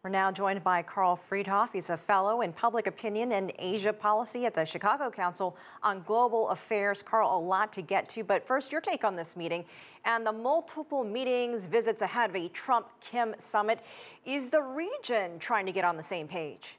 We're now joined by Karl Friedhoff. He's a fellow in public opinion and Asia policy at the Chicago Council on Global Affairs. Karl, a lot to get to, but first, your take on this meeting and the multiple meetings, visits ahead of a Trump-Kim summit. Is the region trying to get on the same page?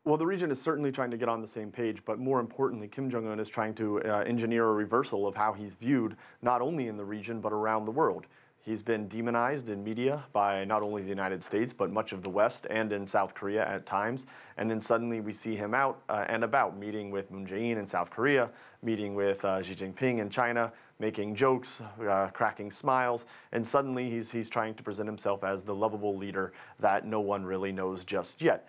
Well, the region is certainly trying to get on the same page, but more importantly, Kim Jong Un is trying to engineer a reversal of how he's viewed, not only in the region, but around the world. He's been demonized in media by not only the United States, but much of the West and in South Korea at times. And then suddenly we see him out and about, meeting with Moon Jae-in in South Korea, meeting with Xi Jinping in China, making jokes, cracking smiles. And suddenly he's trying to present himself as the lovable leader that no one really knows just yet.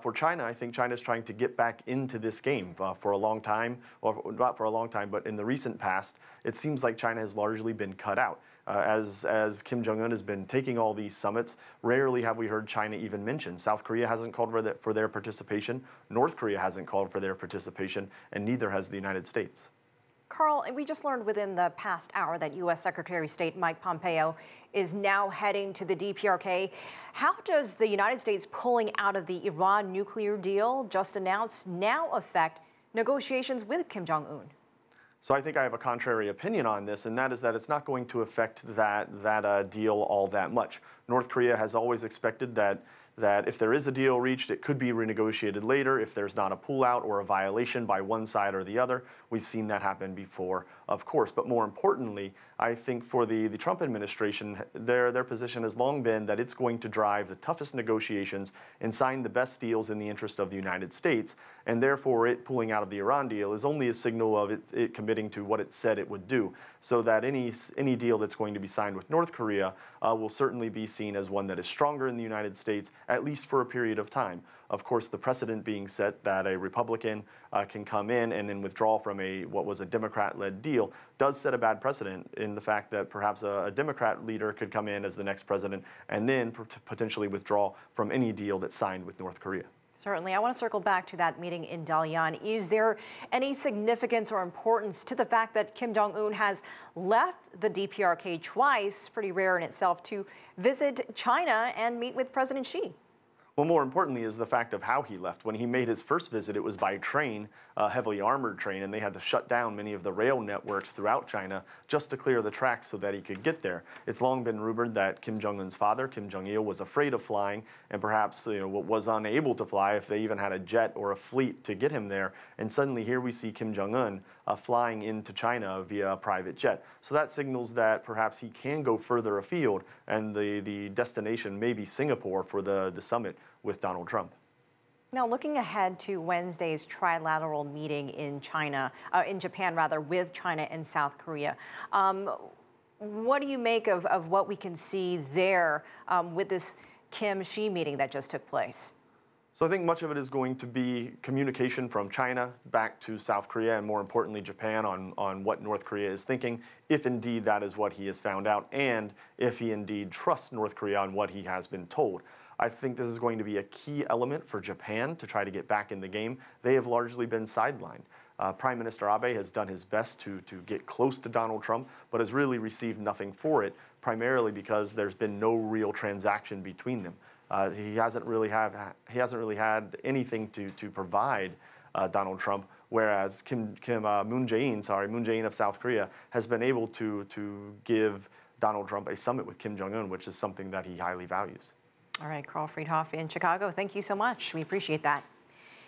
For China, I think China is trying to get back into this game for a long time, or not for a long time, but in the recent past, it seems like China has largely been cut out. As Kim Jong Un has been taking all these summits, rarely have we heard China even mentioned. South Korea hasn't called for their participation, North Korea hasn't called for their participation, and neither has the United States. Karl, we just learned within the past hour that U.S. Secretary of State Mike Pompeo is now heading to the DPRK. How does the United States pulling out of the Iran nuclear deal just announced now affect negotiations with Kim Jong Un? So I think I have a contrary opinion on this, and that is that it's not going to affect that deal all that much. North Korea has always expected that if there is a deal reached, it could be renegotiated later if there's not a pullout or a violation by one side or the other. We've seen that happen before, of course. But more importantly, I think for the Trump administration, their position has long been that it's going to drive the toughest negotiations and sign the best deals in the interest of the United States. And therefore, it pulling out of the Iran deal is only a signal of it committing to what it said it would do. So that any deal that's going to be signed with North Korea will certainly be seen as one that is stronger in the United States, at least for a period of time. Of course, the precedent being set that a Republican can come in and then withdraw from what was a Democrat-led deal does set a bad precedent in the fact that perhaps a Democrat leader could come in as the next president and then potentially withdraw from any deal that's signed with North Korea. Certainly. I want to circle back to that meeting in Dalian. Is there any significance or importance to the fact that Kim Jong Un has left the DPRK twice, pretty rare in itself, to visit China and meet with President Xi? Well, more importantly is the fact of how he left. When he made his first visit, it was by train, a heavily armored train, and they had to shut down many of the rail networks throughout China just to clear the tracks so that he could get there. It's long been rumored that Kim Jong-un's father, Kim Jong-il, was afraid of flying and perhaps was unable to fly if they even had a jet or a fleet to get him there. And suddenly here we see Kim Jong-un flying into China via a private jet. So that signals that perhaps he can go further afield, and the destination may be Singapore for the summit with Donald Trump. Now, looking ahead to Wednesday's trilateral meeting in Japan, with China and South Korea, what do you make of what we can see there with this Kim-Xi meeting that just took place? So I think much of it is going to be communication from China back to South Korea and, more importantly, Japan on what North Korea is thinking, if indeed that is what he has found out, and if he indeed trusts North Korea on what he has been told. I think this is going to be a key element for Japan to try to get back in the game. They have largely been sidelined. Prime Minister Abe has done his best to get close to Donald Trump, but has really received nothing for it, primarily because there's been no real transaction between them. He hasn't really had anything to provide Donald Trump, whereas Moon Jae-in of South Korea has been able to give Donald Trump a summit with Kim Jong Un, which is something that he highly values. All right, Karl Friedhoff in Chicago, thank you so much. We appreciate that.